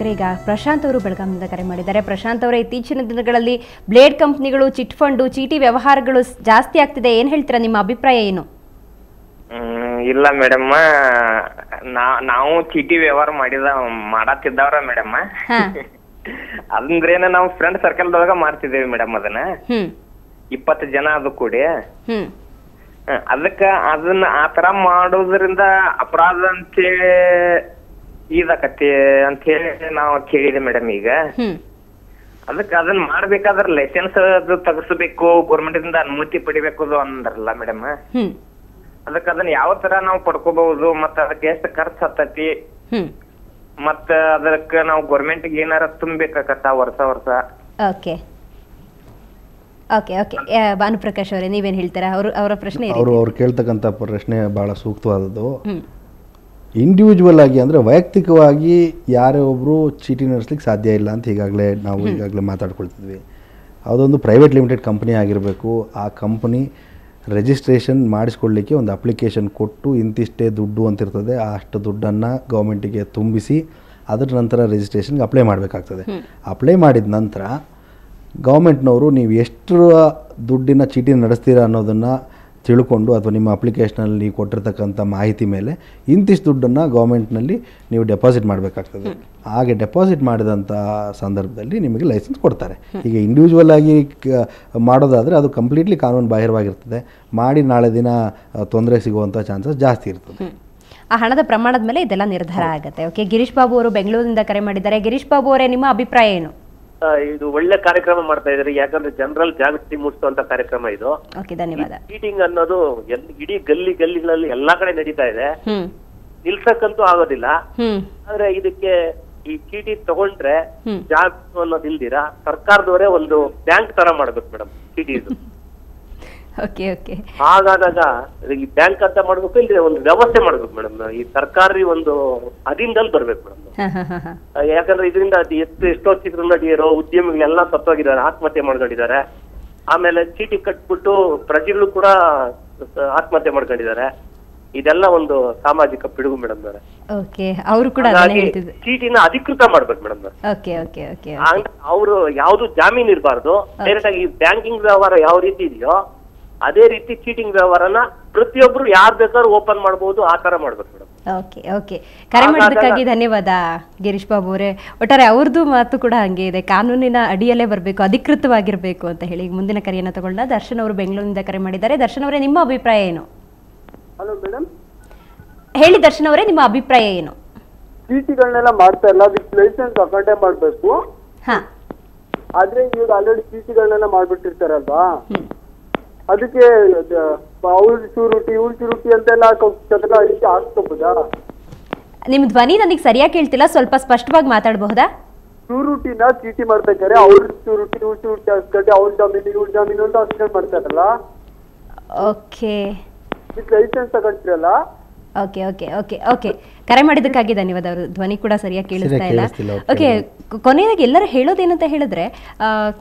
ವೀಕ್ಷಕರೇ, ಈಗ ಪ್ರಶಾಂತ್ ಅವರು ಬೆಳಗಾವಿಯಿಂದ ಕರೆ ಮಾಡಿದ್ದಾರೆ. ಪ್ರಶಾಂತ್ ಅವರೇ, ಇತ್ತೀಚಿನ ದಿನಗಳಲ್ಲಿ ಬ್ಲೇಡ್ ಕಂಪ್ನಿಗಳು, ಚಿಟ್ ಫಂಡು, ಚೀಟಿ ವ್ಯವಹಾರಗಳು ಜಾಸ್ತಿ ಆಗ್ತಿದೆ, ಏನ್ ಹೇಳ್ತೀರಾ? ನಿಮ್ಮ ಅಭಿಪ್ರಾಯ ಏನು? ಇಲ್ಲ ಮೇಡಮ್, ನಾವು ಚೀಟಿ ವ್ಯವಹಾರ ಮಾಡತ್ತಿದ್ದವ್ರ ಮೇಡಮ್. ಅಂದ್ರೇನ ನಾವು ಫ್ರೆಂಡ್ ಸರ್ಕಲ್ದೊಳಗ ಮಾಡ್ತಿದ್ದೇವೆ ಮೇಡಮ್. ಅದನ್ನ 20 ಜನ ಅದು ಕೂಡಿ ಅದನ್ನ ಆತರ ಮಾಡೋದ್ರಿಂದ ಅಪರಾಧ ಅಂತೇಳಿ ಇದಾಕತಿ ಅಂತ ಹೇಳಿ ನಾವು ಕೇಳಿದೆ ಮೇಡಮ್. ಈಗ ಅದನ್ನ ಮಾಡ್ಬೇಕಾದ್ರೆ ಲೈಸೆನ್ಸ್ ಅದು ತಗಸ್ಬೇಕು, ಗೌರ್ಮೆಂಟ್ ಇಂದ ಅನುಮತಿ ಪಡಿಬೇಕು ಅಂದ್ರಲ್ಲ ಮೇಡಮ್. ಅದನ್ನ ಯಾವ ತರ ನಾವು ಪಡ್ಕೋಬಹುದು, ಮತ್ತ ಅದಕ್ಕೆ ಎಷ್ಟು ಖರ್ಚು ಹತ್ತತಿ, ಮತ್ತ ಅದಕ್ಕೆ ನಾವು ಗೌರ್ಮೆಂಟ್ ಏನಾರ ತುಂಬಬೇಕಾಗತ್ತ ವರ್ಷ. ಓಕೆ ಓಕೆ ಓಕೆ ಭಾನುಪ್ರಕಾಶ್ ಅವರೇ, ನೀವೇನು ಹೇಳ್ತೀರಾ? ಅವರ ಪ್ರಶ್ನೆ, ಅವ್ರು ಕೇಳ್ತಕ್ಕಂಥ ಪ್ರಶ್ನೆ ಬಹಳ ಸೂಕ್ತವಾದದ್ದು. ಇಂಡಿವಿಜುವಲ್ ಆಗಿ ಅಂದರೆ ವೈಯಕ್ತಿಕವಾಗಿ ಯಾರೇ ಒಬ್ಬರು ಚೀಟಿ ನಡೆಸ್ಲಿಕ್ಕೆ ಸಾಧ್ಯ ಇಲ್ಲ ಅಂತ ಈಗಾಗಲೇ ಮಾತಾಡ್ಕೊಳ್ತಿದ್ವಿ. ಅದೊಂದು ಪ್ರೈವೇಟ್ ಲಿಮಿಟೆಡ್ ಕಂಪ್ನಿ ಆಗಿರಬೇಕು. ಆ ಕಂಪ್ನಿ ರಿಜಿಸ್ಟ್ರೇಷನ್ ಮಾಡಿಸ್ಕೊಳ್ಳಿಕ್ಕೆ ಒಂದು ಅಪ್ಲಿಕೇಶನ್ ಕೊಟ್ಟು ಇಂತಿಷ್ಟೇ ದುಡ್ಡು ಅಂತಿರ್ತದೆ, ಅಷ್ಟು ದುಡ್ಡನ್ನು ಗೌರ್ಮೆಂಟಿಗೆ ತುಂಬಿಸಿ ಅದರ ನಂತರ ರಿಜಿಸ್ಟ್ರೇಷನ್ಗೆ ಅಪ್ಲೈ ಮಾಡಬೇಕಾಗ್ತದೆ. ಅಪ್ಲೈ ಮಾಡಿದ ನಂತರ ಗೌರ್ಮೆಂಟ್ನವರು ನೀವು ಎಷ್ಟು ದುಡ್ಡಿನ ಚೀಟಿ ನಡೆಸ್ತೀರಾ ಅನ್ನೋದನ್ನು ತಿಳ್ಕೊಂಡು, ಅಥವಾ ನಿಮ್ಮ ಅಪ್ಲಿಕೇಶನಲ್ಲಿ ನೀವು ಕೊಟ್ಟಿರ್ತಕ್ಕಂಥ ಮಾಹಿತಿ ಮೇಲೆ ಇಂತಿಷ್ಟು ದುಡ್ಡನ್ನು ಗೌರ್ಮೆಂಟ್ನಲ್ಲಿ ನೀವು ಡೆಪಾಸಿಟ್ ಮಾಡಬೇಕಾಗ್ತದೆ. ಹಾಗೆ ಡೆಪಾಸಿಟ್ ಮಾಡಿದಂಥ ಸಂದರ್ಭದಲ್ಲಿ ನಿಮಗೆ ಲೈಸೆನ್ಸ್ ಕೊಡ್ತಾರೆ. ಈಗ ಇಂಡಿವಿಜುವಲ್ ಆಗಿ ಮಾಡೋದಾದರೆ ಅದು ಕಂಪ್ಲೀಟ್ಲಿ ಕಾನೂನು ಬಾಹಿರವಾಗಿರ್ತದೆ. ಮಾಡಿ ನಾಳೆ ದಿನ ತೊಂದರೆ ಸಿಗುವಂಥ ಚಾನ್ಸಸ್ ಜಾಸ್ತಿ ಇರ್ತದೆ. ಆ ಹಣದ ಪ್ರಮಾಣದ ಮೇಲೆ ಇದೆಲ್ಲ ನಿರ್ಧಾರ ಆಗುತ್ತೆ. ಓಕೆ, ಗಿರೀಶ್ ಬಾಬು ಅವರು ಬೆಂಗಳೂರಿನಿಂದ ಕರೆ ಮಾಡಿದ್ದಾರೆ. ಗಿರೀಶ್ ಬಾಬು ಅವರೇ, ನಿಮ್ಮ ಅಭಿಪ್ರಾಯ ಏನು? ಇದು ಒಳ್ಳೆ ಕಾರ್ಯಕ್ರಮ ಮಾಡ್ತಾ ಇದ್ರಿ, ಯಾಕಂದ್ರೆ ಜನರಲ್ ಜಾಗೃತಿ ಮೂಡಿಸುವಂತ ಕಾರ್ಯಕ್ರಮ ಇದು. ಓಕೆ, ಧನ್ಯವಾದ. ಚೀಟಿಂಗ್ ಅನ್ನೋದು ಇಡೀ ಗಲ್ಲಿಗಳಲ್ಲಿ ಎಲ್ಲಾ ಕಡೆ ನಡೀತಾ ಇದೆ, ನಿಲ್ಸಕ್ಕಂತೂ ಆಗೋದಿಲ್ಲ. ಆದ್ರೆ ಇದಕ್ಕೆ ಈ ಚೀಟಿ ತಗೊಂಡ್ರೆ ಜಾಗೃತಿ ಅನ್ನೋದು ಇಲ್ದಿರ ಸರ್ಕಾರದವರೇ ಒಂದು ಬ್ಯಾಂಕ್ ತರ ಮಾಡ್ಬೇಕು ಮೇಡಮ್ ಚೀಟಿ ಇದು. ಹಾಗಾದಾಗ ಈ ಬ್ಯಾಂಕ್ ಅಂತ ಮಾಡ್ಬೇಕು, ಇಲ್ಲಿ ಒಂದು ವ್ಯವಸ್ಥೆ ಮಾಡ್ಬೇಕು ಮೇಡಮ್. ಈ ಸರ್ಕಾರಿ ಒಂದು ಅಧೀನದಲ್ಲಿ ಬರ್ಬೇಕು ಮೇಡಮ್. ಯಾಕಂದ್ರೆ ಇದರಿಂದ ಎಷ್ಟೋ ಚಿತ್ರ ನಟಿಯರು, ಉದ್ಯಮಿಗಳೆಲ್ಲ ಸತ್ತೋಗಿದ್ದಾರೆ, ಆತ್ಮಹತ್ಯೆ ಮಾಡ್ಕೊಂಡಿದ್ದಾರೆ. ಆಮೇಲೆ ಚೀಟಿ ಕಟ್ಬಿಟ್ಟು ಪ್ರಜೆಗಳು ಕೂಡ ಆತ್ಮಹತ್ಯೆ ಮಾಡ್ಕೊಂಡಿದ್ದಾರೆ. ಇದೆಲ್ಲ ಒಂದು ಸಾಮಾಜಿಕ ಪಿಡುಗು ಮೇಡಮ್. ಅವರು ಕೂಡ ಚೀಟಿನ ಅಧಿಕೃತ ಮಾಡ್ಬೇಕು ಮೇಡಮ್. ಅವರು ಯಾವ್ದು ಜಾಮೀನ್ ಇರಬಾರ್ದು. ಡೈರೆಕ್ಟ್ ಆಗಿ ಬ್ಯಾಂಕಿಂಗ್ ವ್ಯವಹಾರ ಯಾವ ರೀತಿ ಇದೆಯೋ ಅದೇ ರೀತಿ ಚೀಟಿಂಗ್ ವ್ಯವಹಾರನ ಪ್ರತಿಯೊಬ್ರು ಯಾರು ಬೇಕಾದ್ರೂ ಓಪನ್ ಮಾಡಬಹುದು, ಆ ತರ ಮಾಡ್ಬೇಕು ಮೇಡಮ್. ಓಕೆ, ಕರೆ ಮಾಡೋದಕ್ಕಾಗಿ ಧನ್ಯವಾದ ಗಿರೀಶ್ ಬಾಬು ಅವರೇ. ಒಟ್ಟಾರೆ ಅವ್ರದ್ದು ಮಾತು ಕೂಡ ಹಂಗೆ ಇದೆ, ಕಾನೂನಿನ ಅಡಿಯಲ್ಲೇ ಬರಬೇಕು, ಅಧಿಕೃತವಾಗಿರ್ಬೇಕು ಅಂತ ಹೇಳಿ. ಮುಂದಿನ ಕರೆಯನ್ನು ತಗೊಂಡ ದರ್ಶನ್ ಅವರು ಬೆಂಗಳೂರಿನಿಂದ ಕರೆ ಮಾಡಿದ್ದಾರೆ. ದರ್ಶನ್ ಅವರೇ, ನಿಮ್ಮ ಅಭಿಪ್ರಾಯ ಏನು? ಹಲೋ ಮೇಡಮ್, ಹೇಳಿ ದರ್ಶನ್ ಅವರೇ, ನಿಮ್ಮ ಅಭಿಪ್ರಾಯ ಏನು? ಚೀಟಿಗಳನ್ನೆಲ್ಲ ಮಾಡ್ತಾ ಇಲ್ಲ, ಅದಕ್ಕೆ ಲೈಸೆನ್ಸ್ ಅಕೌಂಟೇ ಮಾಡ್ಬೇಕು. ಆದ್ರೆ ಇವಾಗ ಆಲ್ರೆಡಿ ಚೀಟಿಗಳನ್ನೆಲ್ಲ ಮಾಡ್ಬಿಟ್ಟಿರ್ತಾರಲ್ವಾ, ಅದಕ್ಕೆ ಅವ್ರ ಶೂರಿಟಿ ಇವ್ರ ಶೂರಿಟಿ ಅಂತೆಲ್ಲ ಹಾಕ್ಕೋಬಹುದಾ? ನಿಮ್ ಧ್ವನಿ ನನಗೆ ಸರಿಯಾಗಿ ಕೇಳ್ತಿಲ್ಲ, ಸ್ವಲ್ಪ ಸ್ಪಷ್ಟವಾಗಿ ಮಾತಾಡಬಹುದಾ? ಶೂರಿಟಿನ ಚೀಟಿ ಮಾಡ್ಬೇಕಾದ್ರೆ ಅವ್ರ ಶೂರಿಟಿ ಇವ್ರ ಶೂರಿಟಿ ಹಾಕ್ಸ್ಕೊಂಡು ಅವ್ರ ಜಾಮೀನು ಇವ್ರ ಜಾಮೀನು ಅಂತ ಹಾಕ್ಸ್ಕೊಂಡು ಮಾಡ್ತಾರಲ್ಲ. Okay, licence ತಗೊಂಡ್ರಲ್ಲ. ಓಕೆ, ಕರೆ ಮಾಡಿದ್ದಕ್ಕಾಗಿ ಧನ್ಯವಾದ. ಅವರು ಧ್ವನಿ ಕೂಡ ಸರಿಯಾಗಿ ಕೇಳಿಸ್ತಾ ಇಲ್ಲ. ಓಕೆ, ಕೊನೆಯದಾಗಿ ಎಲ್ಲರೂ ಹೇಳೋದೇನಂತ ಹೇಳಿದ್ರೆ,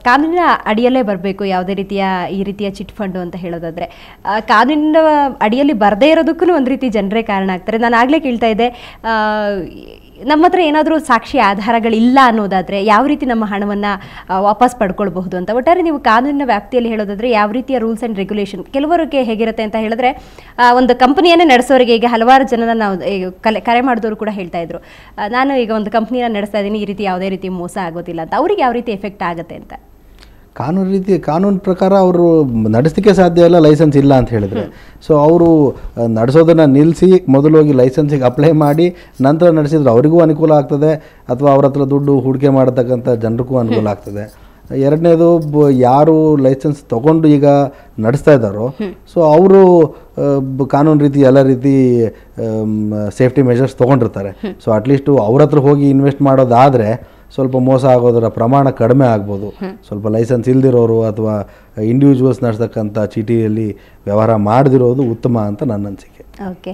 ಕಾನೂನಿನ ಅಡಿಯಲ್ಲೇ ಬರಬೇಕು ಯಾವುದೇ ಈ ರೀತಿಯ ಚಿಟ್ ಫಂಡು ಅಂತ ಹೇಳೋದಾದ್ರೆ. ಕಾನೂನಿನ ಅಡಿಯಲ್ಲಿ ಬರದೇ ಇರೋದಕ್ಕೂ ಒಂದು ರೀತಿ ಜನರೇ ಕಾರಣ ಆಗ್ತಾರೆ. ನಾನು ಆಗಲೇ ಕೇಳ್ತಾ ಇದ್ದೆ, ನಮ್ಮ ಹತ್ರ ಏನಾದರೂ ಸಾಕ್ಷಿ ಆಧಾರಗಳಿಲ್ಲ ಅನ್ನೋದಾದರೆ ಯಾವ ರೀತಿ ನಮ್ಮ ಹಣವನ್ನು ವಾಪಸ್ ಪಡ್ಕೊಳ್ಬಹುದು ಅಂತ. ಒಟ್ಟಾರೆ ನೀವು ಕಾನೂನಿನ ವ್ಯಾಪ್ತಿಯಲ್ಲಿ ಹೇಳೋದಾದರೆ ಯಾವ ರೀತಿಯ ರೂಲ್ಸ್ ಆ್ಯಂಡ್ ರೆಗ್ಯುಲೇಷನ್ ಕೆಲವರಿಗೆ ಹೇಗಿರುತ್ತೆ ಅಂತ ಹೇಳಿದ್ರೆ, ಒಂದು ಕಂಪನಿಯನ್ನೇ ನಡೆಸೋರಿಗೆ, ಈಗ ಹಲವಾರು ಜನನ ನಾವು ಕರೆ ಮಾಡಿದವರು ಕೂಡ ಹೇಳ್ತಾ ಇದ್ರು, ನಾನು ಈಗ ಒಂದು ಕಂಪ್ನಿನ ನಡೆಸ್ತಾ ಇದ್ದೀನಿ, ಈ ರೀತಿ ಯಾವುದೇ ರೀತಿ ಮೋಸ ಆಗೋದಿಲ್ಲ ಅಂತ. ಅವ್ರಿಗೆ ಯಾವ ರೀತಿ ಎಫೆಕ್ಟ್ ಆಗುತ್ತೆ ಅಂತ? ಕಾನೂನು ಪ್ರಕಾರ ಅವರು ನಡೆಸಲಿಕ್ಕೆ ಸಾಧ್ಯ ಇಲ್ಲ, ಲೈಸೆನ್ಸ್ ಇಲ್ಲ ಅಂತ ಹೇಳಿದರೆ. ಸೊ ಅವರು ನಡೆಸೋದನ್ನು ನಿಲ್ಲಿಸಿ ಮೊದಲು ಹೋಗಿ ಲೈಸೆನ್ಸಿಗೆ ಅಪ್ಲೈ ಮಾಡಿ ನಂತರ ನಡೆಸಿದ್ರೆ ಅವರಿಗೂ ಅನುಕೂಲ ಆಗ್ತದೆ, ಅಥವಾ ಅವ್ರ ಹತ್ರ ದುಡ್ಡು ಹೂಡಿಕೆ ಮಾಡತಕ್ಕಂಥ ಜನರಿಗೂ ಅನುಕೂಲ ಆಗ್ತದೆ. ಎರಡನೇದು, ಯಾರು ಲೈಸೆನ್ಸ್ ತೊಗೊಂಡು ಈಗ ನಡೆಸ್ತಾ ಇದ್ದಾರೋ, ಸೊ ಅವರು ಕಾನೂನು ರೀತಿ ಎಲ್ಲ ರೀತಿ ಸೇಫ್ಟಿ ಮೆಷರ್ಸ್ ತೊಗೊಂಡಿರ್ತಾರೆ. ಸೊ ಅಟ್ಲೀಸ್ಟು ಅವ್ರ ಹತ್ರ ಹೋಗಿ ಇನ್ವೆಸ್ಟ್ ಮಾಡೋದಾದರೆ ಸ್ವಲ್ಪ ಮೋಸ ಆಗೋದರ ಪ್ರಮಾಣ ಕಡಿಮೆ ಆಗ್ಬೋದು. ಸ್ವಲ್ಪ ಲೈಸೆನ್ಸ್ ಇಲ್ದಿರೋರು ಅಥವಾ ಇಂಡಿವಿಜುವಲ್ಸ್ ನಡೆಸ್ತಕ್ಕಂಥ ಚೀಟಿಯಲ್ಲಿ ವ್ಯವಹಾರ ಮಾಡದಿರೋದು ಉತ್ತಮ ಅಂತ ನನ್ನ ಅನಿಸಿಕೆ. ಓಕೆ,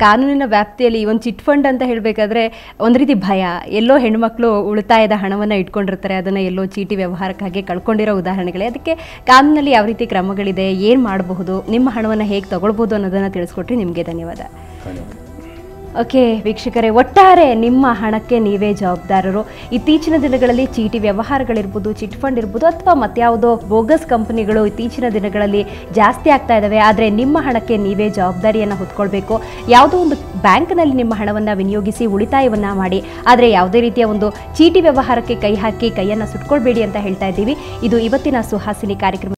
ಕಾನೂನಿನ ವ್ಯಾಪ್ತಿಯಲ್ಲಿ ಒಂದು ಚಿಟ್ ಫಂಡ್ ಅಂತ ಹೇಳಬೇಕಾದ್ರೆ ಒಂದು ರೀತಿ ಭಯ. ಎಲ್ಲೋ ಹೆಣ್ಮಕ್ಳು ಉಳಿತಾಯದ ಹಣವನ್ನು ಇಟ್ಕೊಂಡಿರ್ತಾರೆ, ಅದನ್ನು ಎಲ್ಲೋ ಚೀಟಿ ವ್ಯವಹಾರಕ್ಕಾಗಿ ಕಳ್ಕೊಂಡಿರೋ ಉದಾಹರಣೆಗಳೇ. ಅದಕ್ಕೆ ಕಾನೂನಲ್ಲಿ ಯಾವ ರೀತಿ ಕ್ರಮಗಳಿದೆ, ಏನು ಮಾಡಬಹುದು, ನಿಮ್ಮ ಹಣವನ್ನು ಹೇಗೆ ತಗೊಳ್ಬೋದು ಅನ್ನೋದನ್ನು ತಿಳಿಸ್ಕೊಟ್ರಿ. ನಿಮಗೆ ಧನ್ಯವಾದ. ಓಕೆ ವೀಕ್ಷಕರೇ, ಒಟ್ಟಾರೆ ನಿಮ್ಮ ಹಣಕ್ಕೆ ನೀವೇ ಜವಾಬ್ದಾರರು. ಇತ್ತೀಚಿನ ದಿನಗಳಲ್ಲಿ ಚೀಟಿ ವ್ಯವಹಾರಗಳಿರ್ಬೋದು, ಚಿಟ್ ಫಂಡ್ ಇರ್ಬೋದು, ಅಥವಾ ಮತ್ಯಾವುದೋ ಬೋಗಸ್ ಕಂಪನಿಗಳು ಇತ್ತೀಚಿನ ದಿನಗಳಲ್ಲಿ ಜಾಸ್ತಿ ಆಗ್ತಾ ಇದ್ದಾವೆ. ಆದರೆ ನಿಮ್ಮ ಹಣಕ್ಕೆ ನೀವೇ ಜವಾಬ್ದಾರಿಯನ್ನು ಹೊತ್ಕೊಳ್ಬೇಕು. ಯಾವುದೋ ಒಂದು ಬ್ಯಾಂಕ್ನಲ್ಲಿ ನಿಮ್ಮ ಹಣವನ್ನು ವಿನಿಯೋಗಿಸಿ ಉಳಿತಾಯವನ್ನು ಮಾಡಿ, ಆದರೆ ಯಾವುದೇ ರೀತಿಯ ಒಂದು ಚೀಟಿ ವ್ಯವಹಾರಕ್ಕೆ ಕೈ ಹಾಕಿ ಕೈಯನ್ನು ಸುಟ್ಕೊಳ್ಬೇಡಿ ಅಂತ ಹೇಳ್ತಾ ಇದ್ದೀವಿ. ಇದು ಇವತ್ತಿನ ಸುಹಾಸಿನಿ ಕಾರ್ಯಕ್ರಮ.